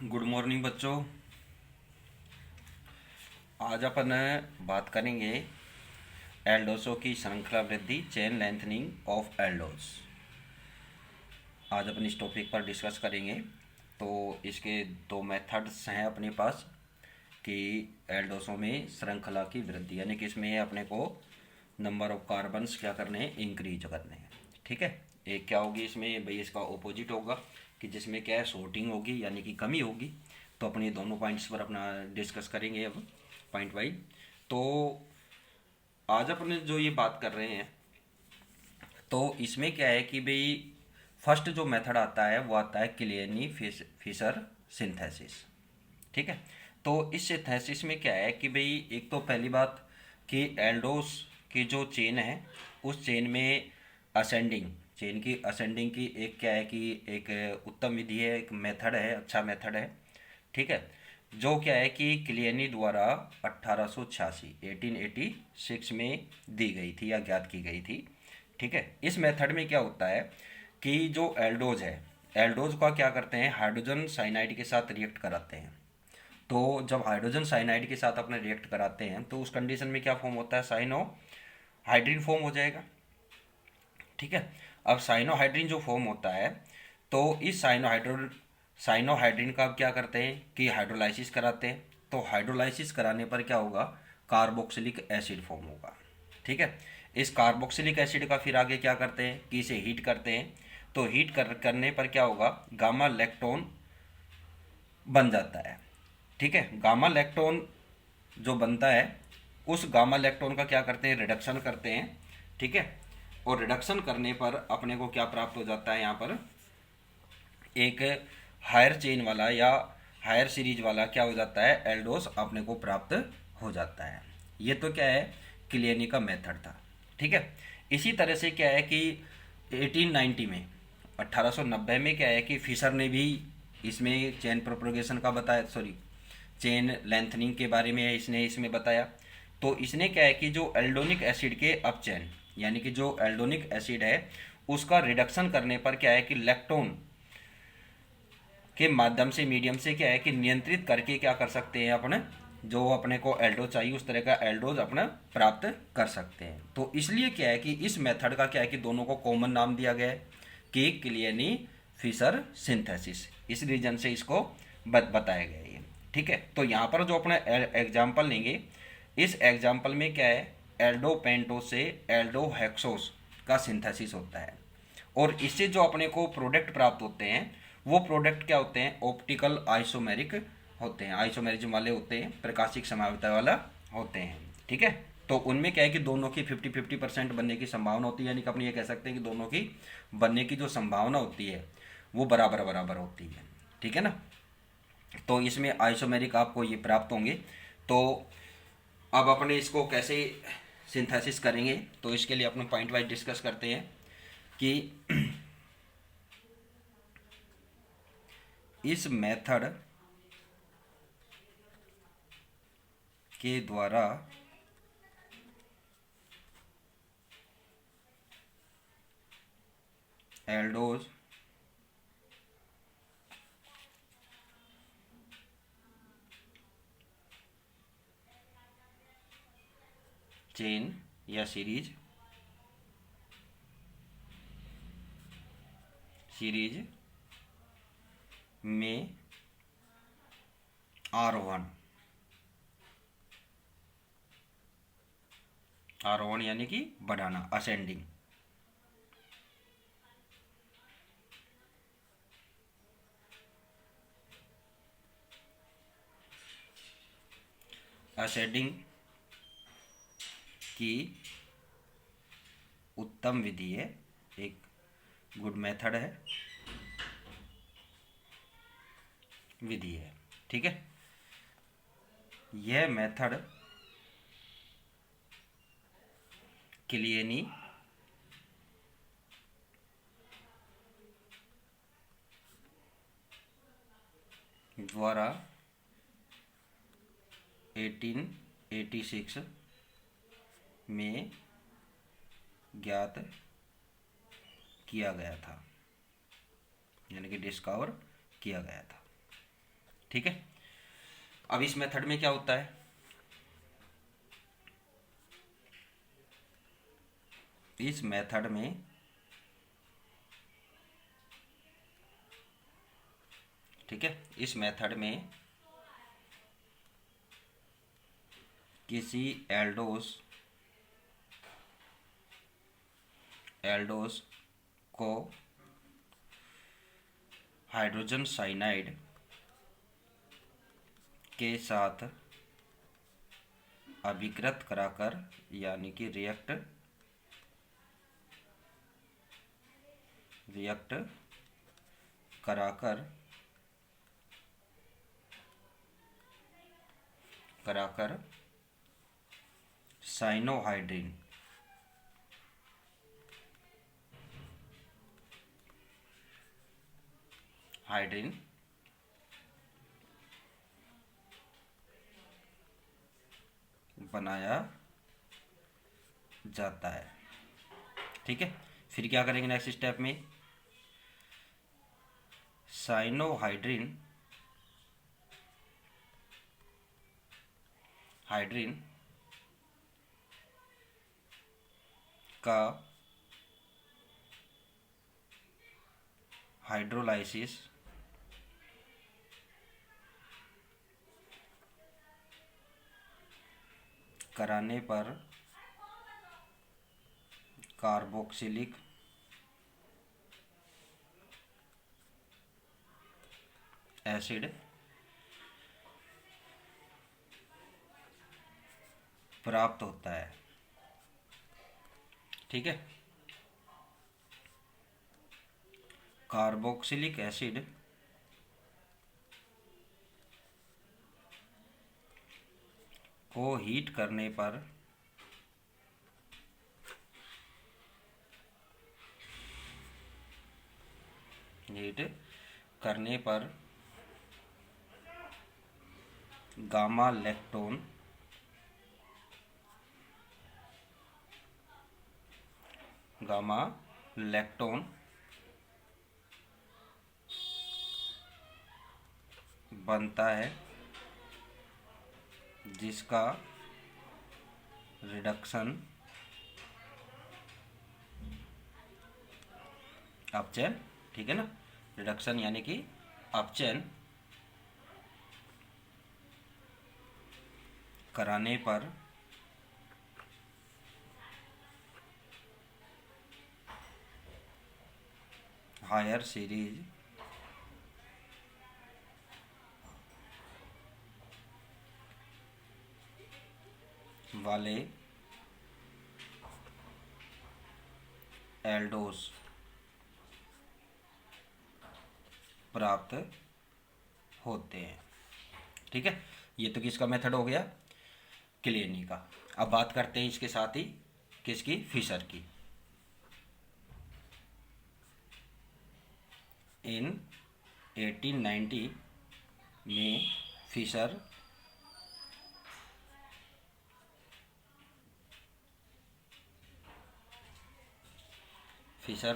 Good morning बच्चों। आज अपन बात करेंगे एल्डोसों की श्रृंखला वृद्धि, चेन लेंथनिंग ऑफ एल्डोस। आज अपन इस टॉपिक पर डिस्कस करेंगे। तो इसके दो मेथड्स हैं अपने पास कि एल्डोसों में श्रृंखला की वृद्धि, यानी कि इसमें अपने को नंबर ऑफ कार्बन्स क्या करने हैं, इंक्रीज करने हैं। ठीक है। एक क्या होगी इसमें भाई, इसका ऑपोजिट होगा कि जिसमें क्या है, शॉर्टिंग होगी यानी कि कमी होगी। तो अपन ये दोनों पॉइंट्स पर अपना डिस्कस करेंगे अब पॉइंट वाइज। तो आज अपन जो ये बात कर रहे हैं, तो इसमें क्या है कि भाई फर्स्ट जो मेथड आता है वो आता है क्लियरनी फिशर सिंथेसिस। ठीक है। तो इस सिंथेसिस में क्या है कि भाई एक तो पहली बात कि एल्डोस की जो चेन है उस चेन में असेंडिंग, चेन की असेंडिंग की एक क्या है कि एक उत्तम विधि है, एक मेथड है, अच्छा मेथड है। ठीक है। जो क्या है कि क्लियनी द्वारा 1886 1886 में दी गई थी या ज्ञात की गई थी। ठीक है। इस मेथड में क्या होता है कि जो एल्डोज है, एल्डोज का क्या करते हैं, हाइड्रोजन साइनाइड के साथ रिएक्ट कराते हैं। तो जब हाइड्रोजन साइनाइड के साथ अपने रिएक्ट कराते हैं तो उस कंडीशन में क्या फॉर्म होता है, साइनो हाइड्रीन फॉर्म हो जाएगा। ठीक है। अब साइनोहाइड्रीन जो फॉर्म होता है, तो इस साइनोहाइड्रीन का अब क्या करते हैं कि हाइड्रोलाइसिस कराते हैं। तो हाइड्रोलाइसिस कराने पर क्या होगा, कार्बोक्सिलिक एसिड फॉर्म होगा। ठीक है। इस कार्बोक्सिलिक एसिड का फिर आगे क्या करते हैं कि इसे हीट करते हैं। तो करने पर क्या होगा, गामा लैक्टोन बन जाता है। ठीक है। गामा लैक्टोन जो बनता है, उस गामा लैक्टोन का क्या करते हैं, रिडक्शन करते हैं। ठीक है। और रिडक्शन करने पर अपने को क्या प्राप्त हो जाता है, यहाँ पर एक हायर चेन वाला या हायर सीरीज वाला क्या हो जाता है, एल्डोस अपने को प्राप्त हो जाता है। ये तो क्या है, क्लियनी का मेथड था। ठीक है। इसी तरह से क्या है कि 1890 में 1890 में क्या है कि फिशर ने भी इसमें चेन प्रोपगेशन का बताया, सॉरी चेन लेंथनिंग के बारे में इसने इसमें बताया। तो इसने क्या है कि जो एल्डोनिक एसिड के अपचैन, यानी कि जो एल्डोनिक एसिड है उसका रिडक्शन करने पर क्या है कि लैक्टोन के माध्यम से, मीडियम से क्या है कि नियंत्रित करके क्या कर सकते हैं, अपने जो अपने को एल्डोज चाहिए उस तरह का एल्डोज अपना प्राप्त कर सकते हैं। तो इसलिए क्या है कि इस मेथड का क्या है कि दोनों को कॉमन नाम दिया गया है कि क्लियनी फिशर सिंथेसिस। इस रीजन से इसको बताया गया है। ठीक है। तो यहाँ पर जो अपना एग्जाम्पल लेंगे, इस एग्जाम्पल में क्या है, एल्डो पेंटोस से एल्डो हेक्सोस का सिंथेसिस होता है। और इससे जो अपने को प्रोडक्ट प्राप्त होते हैं वो प्रोडक्ट क्या होते हैं, ऑप्टिकल आइसोमेरिक होते हैं, आइसोमेरिज्म वाले होते हैं, प्रकाशिक समावता वाला होते हैं। ठीक है। तो उनमें क्या है कि दोनों की 50-50% बनने की संभावना होती है, यानी कि अपनी ये कह सकते हैं कि दोनों की बनने की जो संभावना होती है वो बराबर बराबर होती है। ठीक है ना। तो इसमें आइसोमेरिक आपको ये प्राप्त होंगे। तो अब अपने इसको कैसे सिंथेसिस करेंगे, तो इसके लिए अपने पॉइंट वाइज डिस्कस करते हैं कि इस मेथड के द्वारा एल्डोज चेन या सीरीज में आरोहण, आरोहण यानी कि बढ़ाना, असेंडिंग, असेंडिंग की उत्तम विधि है, एक गुड मेथड है, विधि है। ठीक है। यह मेथड क्लियनी द्वारा 1886 में ज्ञात किया गया था, यानी कि डिस्कवर किया गया था। ठीक है। अब इस मेथड में क्या होता है, इस मेथड में ठीक है, इस मेथड में किसी एल्डोस को हाइड्रोजन साइनाइड के साथ अभिकृत कराकर, यानी कि रिएक्ट कराकर साइनोहाइड्रिन बनाया जाता है। ठीक है, फिर क्या करेंगे नेक्स्ट स्टेप में, साइनोहाइड्रिन का हाइड्रोलाइसिस कराने पर कार्बोक्सिलिक एसिड प्राप्त होता है। ठीक है, कार्बोक्सिलिक एसिड को हीट करने पर गामा लैक्टोन बनता है, जिसका रिडक्शन अपचयन, ठीक है ना, रिडक्शन यानी कि अपचयन कराने पर हायर सीरीज वाले एल्डोस प्राप्त होते हैं। ठीक है, ये तो किसका मेथड हो गया, क्लेनी का। अब बात करते हैं इसके साथ ही किसकी, फिशर की। इन 1890 में फिशर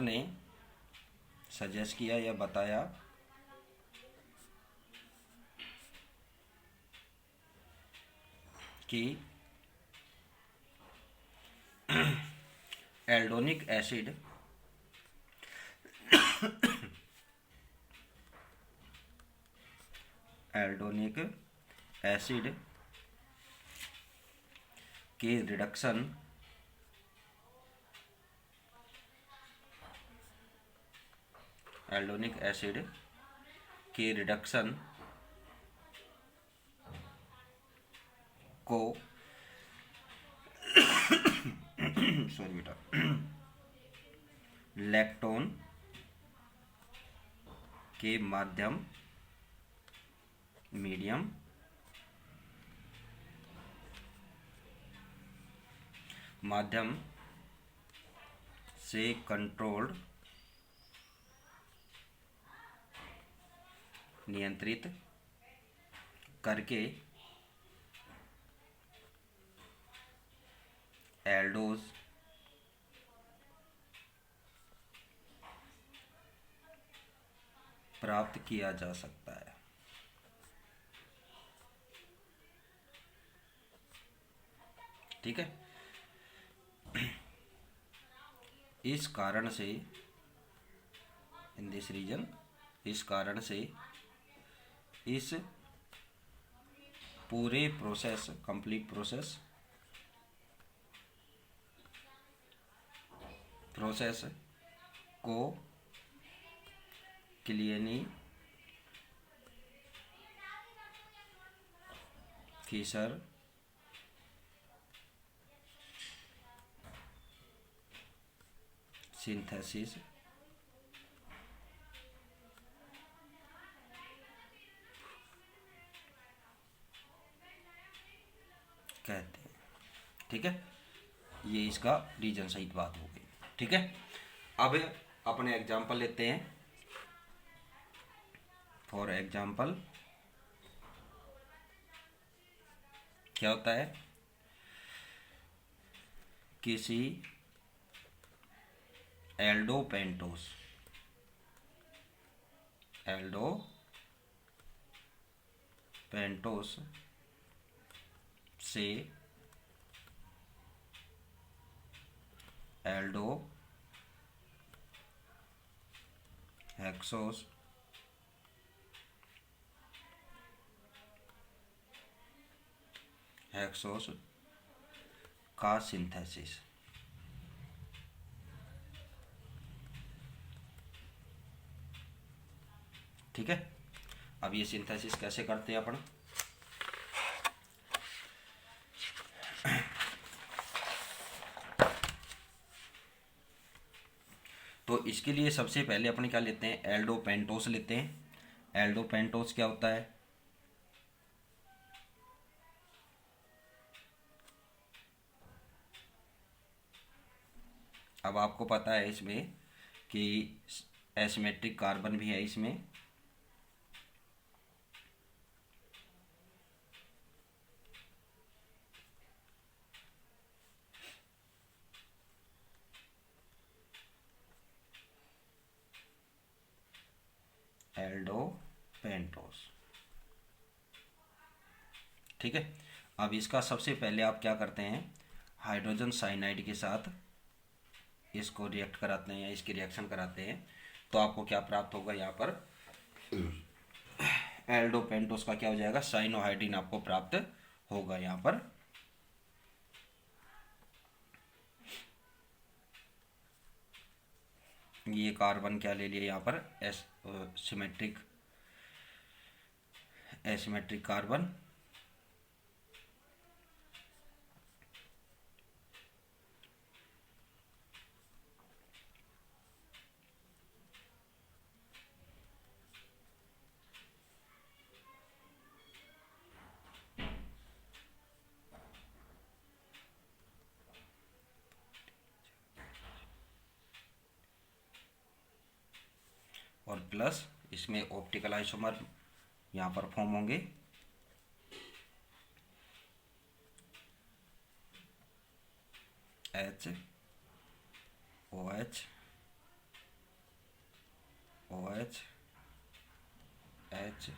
ने सजेस्ट किया या बताया कि एल्डोनिक एसिड के रिडक्शन को सॉरी बेटा, लैक्टोन के माध्यम से कंट्रोल्ड, नियंत्रित करके एल्डोज प्राप्त किया जा सकता है। ठीक है। इस कारण से, इन दिस रीजन, इस कारण से इस पूरे प्रोसेस, कंप्लीट प्रोसेस को क्लियरली फिशर सिंथेसिस कहते हैं। ठीक है, ये इसका रीजन सहित बात हो गई। ठीक है, अब अपने एग्जाम्पल लेते हैं। फॉर एग्जाम्पल क्या होता है, किसी एल्डोपेंटोस से एल्डो हेक्सोस का सिंथेसिस। ठीक है, अब ये सिंथेसिस कैसे करते हैं अपन, तो इसके लिए सबसे पहले अपन क्या लेते हैं, एल्डोपेंटोस लेते हैं। एल्डोपेंटोस क्या होता है, अब आपको पता है इसमें कि एसिमेट्रिक कार्बन भी है इसमें, एल्डोपेंटोस। ठीक है, अब इसका सबसे पहले आप क्या करते हैं, हाइड्रोजन साइनाइड के साथ इसको रिएक्ट कराते हैं या इसकी रिएक्शन कराते हैं, तो आपको क्या प्राप्त होगा, यहाँ पर एल्डोपेंटोस का क्या हो जाएगा, साइनोहाइड्रीन आपको प्राप्त होगा। यहाँ पर ये कार्बन क्या ले लिया, यहाँ पर एसिमेट्रिक कार्बन, और प्लस इसमें ऑप्टिकल आइसोमर यहाँ पर फॉर्म होंगे, एच ओ एच एच।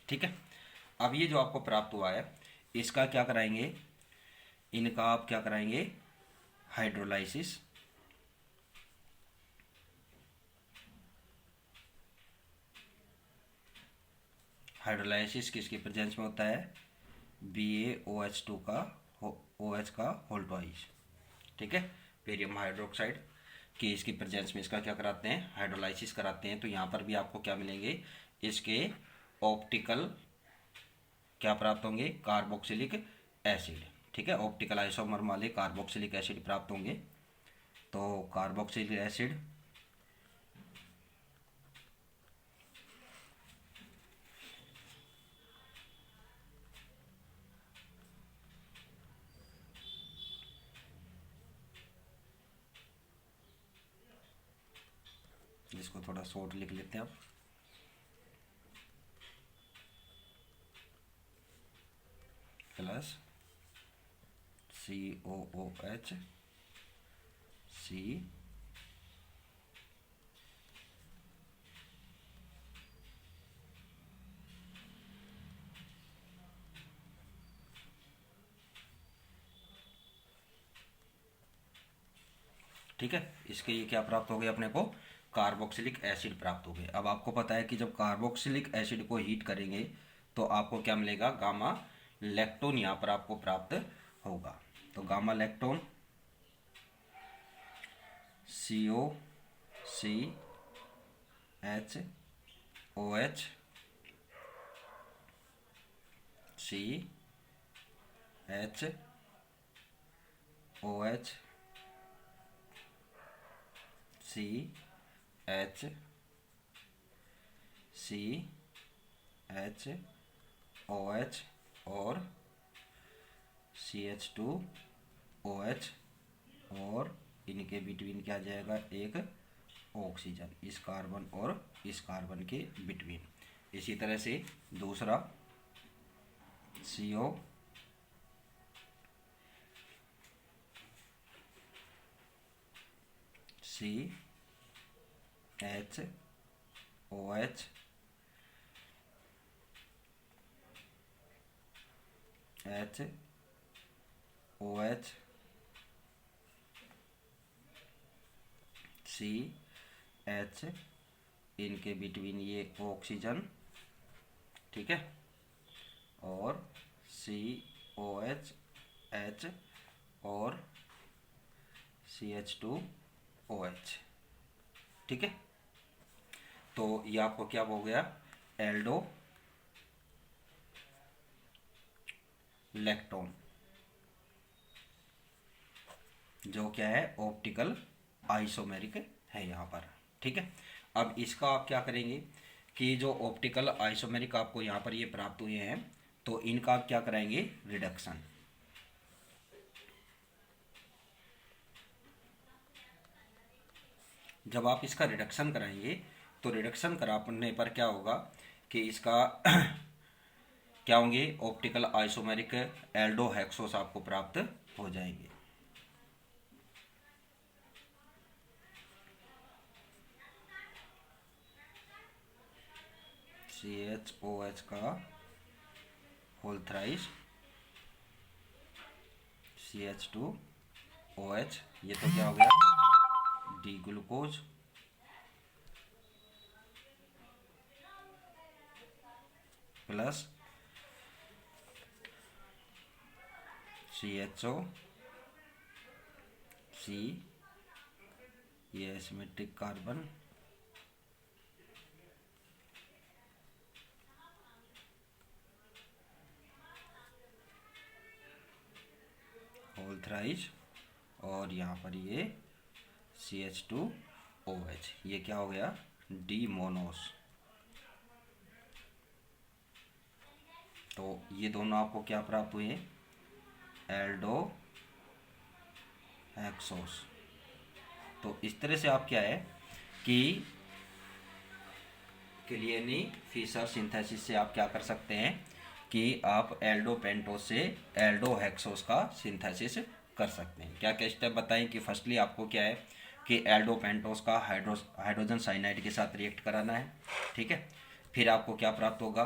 ठीक है, अब ये जो आपको प्राप्त हुआ है इसका क्या कराएंगे, इनका आप क्या कराएंगे, हाइड्रोलाइसिस। हाइड्रोलाइसिस किसके प्रेजेंस में होता है, BaOH2 का OH का होल ट्वाइस। ठीक है, बेरियम हाइड्रोक्साइड की इसकी प्रेजेंस में इसका क्या कराते हैं, हाइड्रोलाइसिस कराते हैं। तो यहाँ पर भी आपको क्या मिलेंगे, इसके ऑप्टिकल क्या प्राप्त होंगे, कार्बोक्सिलिक एसिड। ठीक है, ऑप्टिकल आइसोमर वाले कार्बोक्सिलिक एसिड प्राप्त होंगे। तो कार्बोक्सिलिक एसिड जिसको थोड़ा शॉर्ट लिख लेते हैं आप, प्लस COOH ठीक है, इसके ये क्या प्राप्त हो गए अपने को, कार्बोक्सिलिक एसिड प्राप्त हो गए। अब आपको पता है कि जब कार्बोक्सिलिक एसिड को हीट करेंगे तो आपको क्या मिलेगा, गामा लैक्टोन यहाँ पर आपको प्राप्त होगा। तो gamma lactone COCHOH CHOH CHOH और CH2OH और इनके बिटवीन क्या आ जाएगा, एक ऑक्सीजन, इस कार्बन और इस कार्बन के बिटवीन। इसी तरह से दूसरा CO CHOH HOH CH, इनके बिटवीन ये ऑक्सीजन, ठीक है, और COH H और CH2OH, ठीक है। तो ये आपको क्या हो गया, एल्डो लैक्टोन, जो क्या है, ऑप्टिकल आइसोमेरिक है यहाँ पर, ठीक है। अब इसका आप क्या करेंगे कि जो ऑप्टिकल आइसोमेरिक आपको यहाँ पर ये प्राप्त हुए हैं, तो इनका आप क्या कराएंगे, रिडक्शन। जब आप इसका रिडक्शन कराएंगे तो रिडक्शन कराने पर क्या होगा कि इसका क्या होंगे, ऑप्टिकल आइसोमेरिक एल्डो हेक्सोस आपको प्राप्त हो जाएंगे। CHOH का होल थ्राइस CH2OH, ये तो क्या हो गया, D glucose plus CHO C, ये एसिमेट्रिक कार्बन, होल थ्राइस, और यहाँ पर ये CH2OH, ये क्या हो गया, डी मोनोस। तो ये दोनों आपको क्या प्राप्त हुए, एल्डो हेक्सोस। तो इस तरह से आप क्या है कि क्लियरली फिशर सिंथेसिस से आप क्या कर सकते हैं कि आप एल्डो पेंटोस से एल्डो हेक्सोस का सिंथेसिस कर सकते हैं। क्या क्या स्टेप बताएं कि फर्स्टली आपको क्या है कि एल्डो पेंटोस का हाइड्रोजन साइनाइड के साथ रिएक्ट कराना है, ठीक है। फिर आपको क्या प्राप्त होगा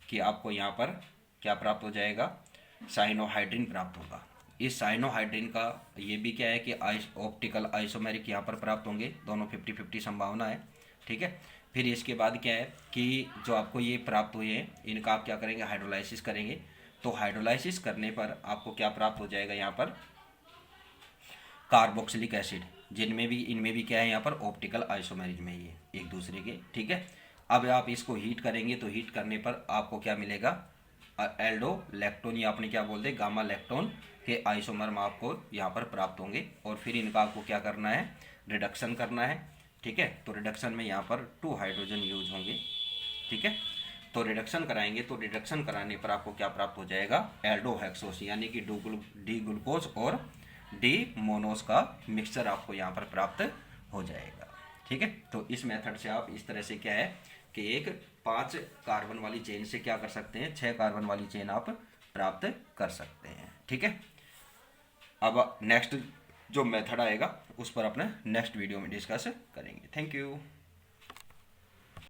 कि आपको यहाँ पर क्या प्राप्त हो जाएगा, साइनोहाइड्रिन प्राप्त होगा। इस साइनोहाइड्रिन का ये भी क्या है कि ऑप्टिकल आइसोमेरिक यहाँ पर प्राप्त होंगे, दोनों 50-50 संभावना है, ठीक है। फिर इसके बाद क्या है कि जो आपको ये प्राप्त हुए हैं इनका आप क्या करेंगे, हाइड्रोलाइसिस करेंगे। तो हाइड्रोलाइसिस करने पर आपको क्या प्राप्त हो जाएगा, यहाँ पर कार्बोक्सिलिक एसिड, जिनमें भी इनमें भी क्या है, यहाँ पर ऑप्टिकल आइसोमेरिक में ये एक दूसरे के, ठीक है। अब आप इसको हीट करेंगे तो हीट करने पर आपको क्या मिलेगा, एल्डो लैक्टोन, या आपने क्या बोलते हैं, गामा लैक्टोन के आइसोमर में आपको यहाँ पर प्राप्त होंगे। और फिर इनका आपको क्या करना है, रिडक्शन करना है, ठीक है। तो रिडक्शन में यहाँ पर 2 हाइड्रोजन यूज होंगे, ठीक है। तो रिडक्शन कराएंगे तो रिडक्शन कराने पर आपको क्या प्राप्त हो जाएगा, एल्डो हेक्सोस, यानी कि डी ग्लूकोज और डी मोनोस का मिक्सचर आपको यहाँ पर प्राप्त हो जाएगा, ठीक है। तो इस मेथड से आप इस तरह से क्या है कि एक 5 कार्बन वाली चेन से क्या कर सकते हैं, 6 कार्बन वाली चेन आप प्राप्त कर सकते हैं, ठीक है। अब नेक्स्ट जो मेथड आएगा उस पर अपने नेक्स्ट वीडियो में डिस्कस करेंगे। Thank you.